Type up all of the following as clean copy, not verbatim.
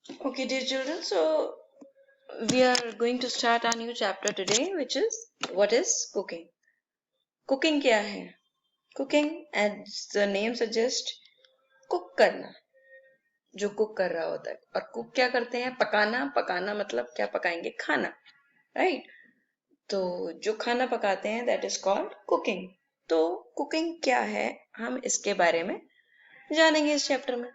Okay, dear children, so we are going to start our new chapter today, which is what is cooking. Cooking क्या है? Cooking, as the name suggests, cook करना, जो cook कर रहा होता है. और कुक क्या करते हैं? पकाना. पकाना मतलब क्या पकाएंगे? खाना, राइट? तो जो खाना पकाते हैं दैट इज कॉल्ड कुकिंग. तो कुकिंग क्या है, हम इसके बारे में जानेंगे इस चैप्टर में.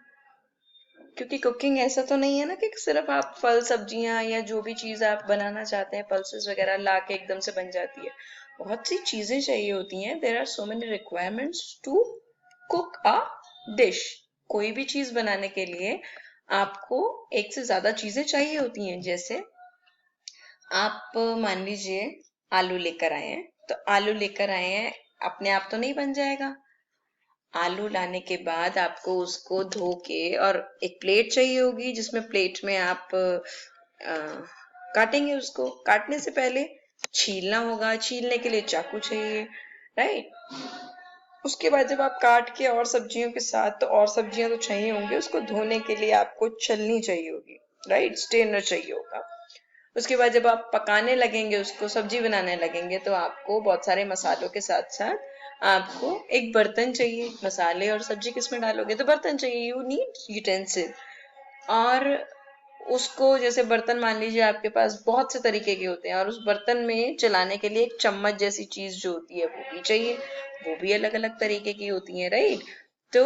क्योंकि कुकिंग ऐसा तो नहीं है ना कि सिर्फ आप फल सब्जियां या जो भी चीज आप बनाना चाहते हैं पल्सेस वगैरह ला के एकदम से बन जाती है. बहुत सी चीजें चाहिए होती हैं. There are so many requirements to cook a dish. कोई भी चीज बनाने के लिए आपको एक से ज्यादा चीजें चाहिए होती हैं. जैसे आप मान लीजिए आलू लेकर आए हैं, तो आलू लेकर आए हैं, अपने आप तो नहीं बन जाएगा. आलू लाने के बाद आपको उसको धो के, और एक प्लेट चाहिए होगी जिसमें प्लेट में आप काटेंगे. उसको काटने से पहले छीलना होगा. छीलने के लिए चाकू चाहिए, राइट? उसके बाद जब आप काट के और सब्जियों के साथ, तो और सब्जियां तो चाहिए होंगी. उसको धोने के लिए आपको छलनी चाहिए होगी, राइट? स्ट्रेनर चाहिए होगा. उसके बाद जब आप पकाने लगेंगे, उसको सब्जी बनाने लगेंगे, तो आपको बहुत सारे मसालों के साथ साथ आपको एक बर्तन चाहिए. मसाले और सब्जी किसमें डालोगे तो बर्तन चाहिए. You need utensil. और उसको, जैसे बर्तन मान लीजिए आपके पास बहुत से तरीके के होते हैं, और उस बर्तन में चलाने के लिए एक चम्मच जैसी चीज जो होती है वो भी चाहिए. वो भी अलग अलग तरीके की होती है, राइट? तो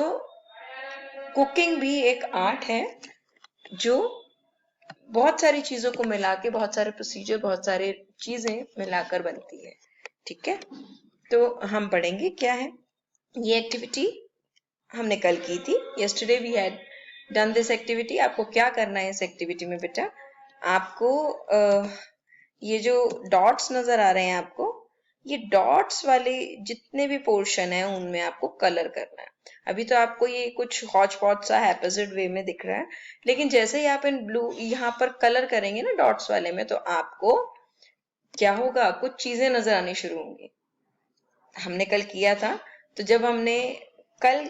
कुकिंग भी एक आर्ट है जो बहुत सारी चीजों को मिला के, बहुत सारे प्रोसीजर, बहुत सारे चीजें मिलाकर बनती है. ठीक है, तो हम पढ़ेंगे क्या है ये एक्टिविटी. हमने कल की थी. Yesterday we had done this activity. आपको क्या करना है इस एक्टिविटी में बेटा? आपको ये जो डॉट्स नजर आ रहे हैं आपको, ये डॉट्स वाले जितने भी पोर्शन है उनमें आपको कलर करना है. अभी तो आपको ये कुछ हॉच पॉच सा हैपोजिड वे में दिख रहा है, लेकिन जैसे ही आप इन ब्लू यहाँ पर कलर करेंगे ना डॉट्स वाले में, तो आपको क्या होगा? कुछ चीजें नजर आनी शुरू होंगी. हमने कल किया था, तो जब हमने कल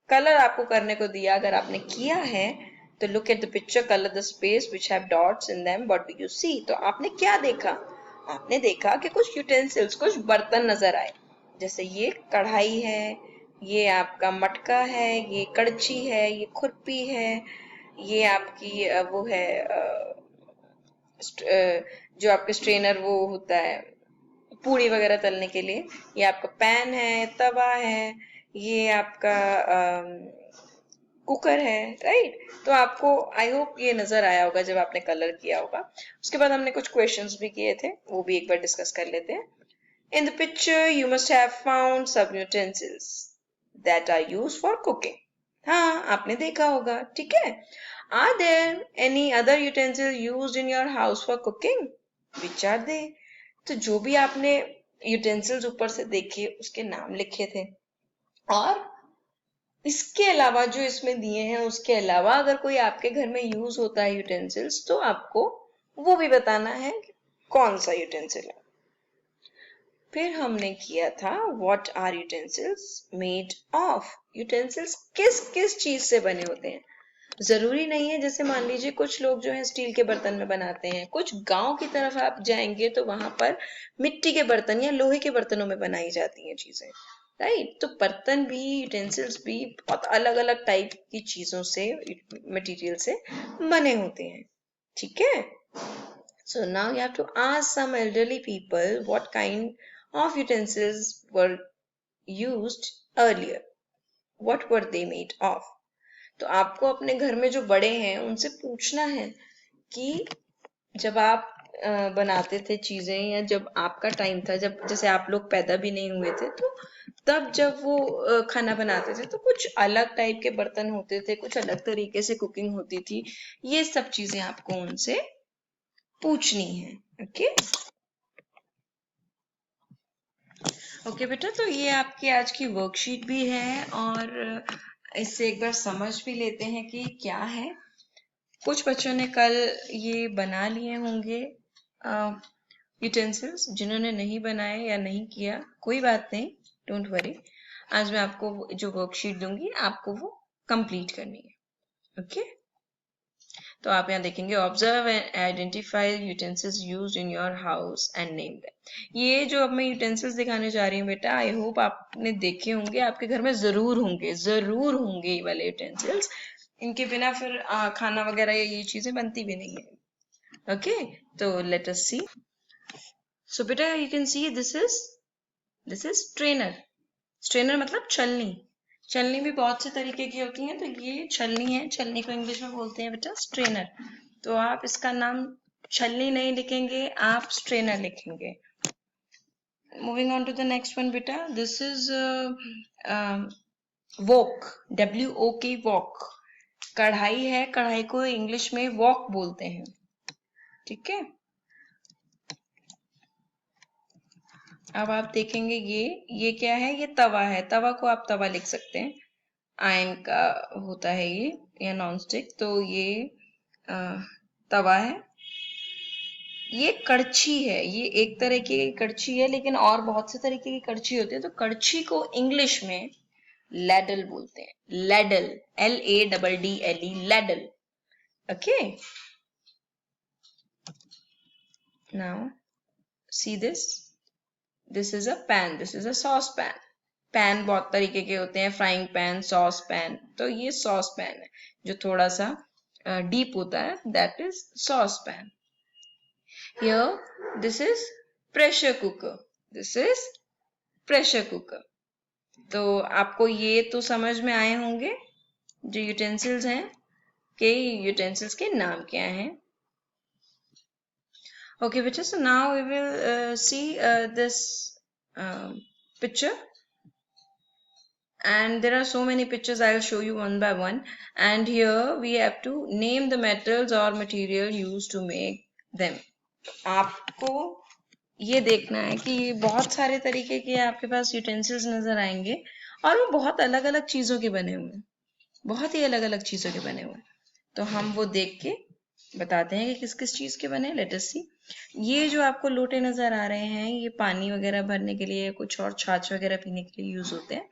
कलर आपको करने को दिया, अगर आपने किया है तो look at the picture, colour the space which have dots in them, what do you see? तो आपने क्या देखा? आपने देखा कि कुछ यूटेंसिल्स, कुछ बर्तन नजर आए. जैसे ये कढ़ाई है, ये आपका मटका है, ये कड़छी है, ये खुरपी है, ये आपकी वो है जो आपके स्ट्रेनर वो होता है पूड़ी वगैरह तलने के लिए. ये आपका पैन है, तवा है, ये आपका कुकर है, राइट? तो आपको आई होप ये नजर आया होगा जब आपने कलर किया होगा. उसके बाद हमने कुछ क्वेश्चंस भी किए थे, वो भी एक बार डिस्कस कर लेते हैं. In the picture you must have found some utensils that are used for cooking. हाँ, आपने देखा होगा, ठीक है. Are there any other utensil used in your house for cooking? Which are they? तो जो भी आपने यूटेंसिल्स ऊपर से देखे उसके नाम लिखे थे, और इसके अलावा जो इसमें दिए हैं उसके अलावा अगर कोई आपके घर में यूज होता है यूटेंसिल्स, तो आपको वो भी बताना है कि कौन सा यूटेंसिल है. फिर हमने किया था what are utensils made of. Utensils किस किस चीज से बने होते हैं. जरूरी नहीं है, जैसे मान लीजिए कुछ लोग जो है स्टील के बर्तन में बनाते हैं, कुछ गांव की तरफ आप जाएंगे तो वहां पर मिट्टी के बर्तन या लोहे के बर्तनों में बनाई जाती हैं चीजें, राइट? तो बर्तन भी, यूटेंसिल्स भी बहुत अलग अलग टाइप की चीजों से, मटेरियल से बने होते हैं. ठीक है. So now you have to ask some elderly people what kind of utensils were used earlier. What were they made of? तो आपको अपने घर में जो बड़े हैं उनसे पूछना है कि जब आप बनाते थे चीजें, या जब आपका टाइम था, जब जैसे आप लोग पैदा भी नहीं हुए थे, तो तब जब वो खाना बनाते थे तो कुछ अलग टाइप के बर्तन होते थे, कुछ अलग तरीके से कुकिंग होती थी. ये सब चीजें आपको उनसे पूछनी है. ओके ओके बेटा, तो ये आपकी आज की वर्कशीट भी है, और इससे एक बार समझ भी लेते हैं कि क्या है. कुछ बच्चों ने कल ये बना लिए होंगे यूटेंसिल्स. जिन्होंने नहीं बनाए या नहीं किया, कोई बात नहीं, डोंट वरी. आज मैं आपको जो वर्कशीट दूंगी आपको वो कंप्लीट करनी है. ओके तो आप यहाँ देखेंगे observe and identify utensils used in your house and name them. ये जो अब मैं यूटेंसिल्स दिखाने जा रही हूँ बेटा, आई होप आपने देखे होंगे, आपके घर में जरूर होंगे ये वाले यूटेंसिल्स। इनके बिना फिर खाना वगैरह या ये चीजें बनती भी नहीं है। ओके, तो लेट अस सी। सो बेटा you can see this is strainer. Strainer मतलब छलनी। छलनी भी बहुत से तरीके की होती हैं, तो ये छलनी है, छलनी को इंग्लिश में बोलते हैं बेटा स्ट्रेनर। तो आप इसका नाम छलनी नहीं लिखेंगे, आप स्ट्रेनर लिखेंगे। Moving on to the next one बेटा, this is wok, WOK wok. कढ़ाई है, कढ़ाई को इंग्लिश में वॉक बोलते हैं। ठीक है, अब आप देखेंगे ये क्या है, ये तवा है। तवा को आप तवा लिख सकते हैं, आयन का होता है ये या नॉन स्टिक। तो ये तवा है। ये कड़छी है, ये एक तरह की कड़छी है, लेकिन और बहुत से तरीके की कड़छी होती है। तो कड़छी को इंग्लिश में लैडल बोलते हैं, ladle, LADDLE, ladle. Okay, now see this is a pan, this is a sauce pan. Pan बहुत तरीके के होते हैं, फ्राइंग पैन, सॉस पैन। तो ये सॉस पैन है, जो थोड़ा सा डीप होता है, that is sauce pan. Here this is pressure cooker, this is pressure cooker. तो आपको ये तो समझ में आए होंगे जो यूटेंसिल्स हैं कि यूटेंसिल्स के नाम क्या हैं। Okay, Vijay, so now we will see this picture, and there are so many pictures. I'll show you one by one, and here we have to name the metals or material used to make them. आपको ये देखना है कि बहुत सारे तरीके के आपके पास यूटेंसिल्स नजर आएंगे, और वो बहुत अलग अलग चीजों के बने हुए हैं, बहुत ही अलग अलग चीजों के बने हुए हैं। तो हम वो देख के बताते हैं कि किस किस चीज के बने। लेट अस सी। ये जो आपको लोटे नजर आ रहे हैं, ये पानी वगैरह भरने के लिए, कुछ और छाछ वगैरह पीने के लिए यूज होते हैं।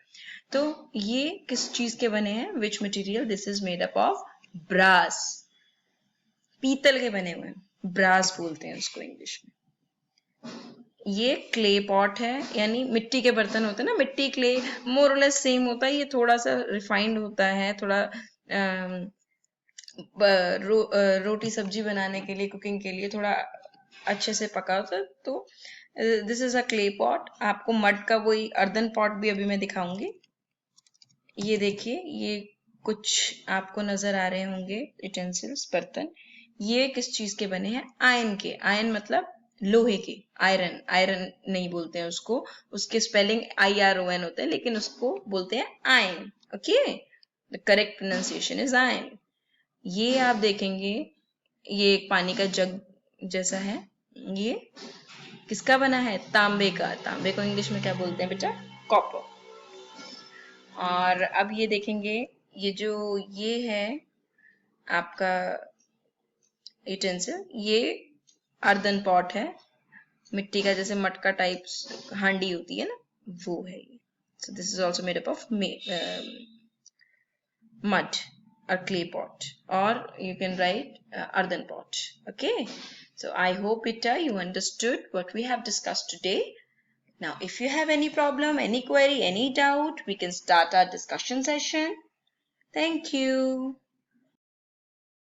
तो ये किस चीज के बने हैं, which material? This is made up of brass, पीतल के बने हुए हैं, ब्रास बोलते हैं उसको इंग्लिश में। ये क्ले पॉट है, यानी मिट्टी के बर्तन होते हैं ना, मिट्टी क्ले मोरलेस सेम होता है। ये थोड़ा सा रिफाइंड होता है, थोड़ा रोटी सब्जी बनाने के लिए, कुकिंग के लिए थोड़ा अच्छे से पका होता है। तो this is a clay pot. आपको मड का वही अर्दन पॉट भी अभी मैं दिखाऊंगी। ये देखिए, ये कुछ आपको नजर आ रहे होंगे यूटेंसिल्स, बर्तन। ये किस चीज के बने हैं? आयन के। आयन मतलब लोहे के, आयरन। आयरन नहीं बोलते हैं उसको, उसके स्पेलिंग IRON होते हैं, लेकिन उसको बोलते हैं ion. Okay, the correct pronunciation is ion. ये आप देखेंगे, ये एक पानी का जग जैसा है। ये किसका बना है? तांबे का। तांबे को इंग्लिश में क्या बोलते हैं बेटा? कॉपर। और अब ये देखेंगे, ये जो ये है आपका यूटेंसिल, ये अर्दन पॉट है, मिट्टी का, जैसे मटका टाइप हांडी होती है ना, वो है ये। So this is also made up of mud or clay pot, or you can write earthen pot. Okay, so I hope Ita you understood what we have discussed today. Now if you have any problem, any query, any doubt, we can start our discussion session. Thank you.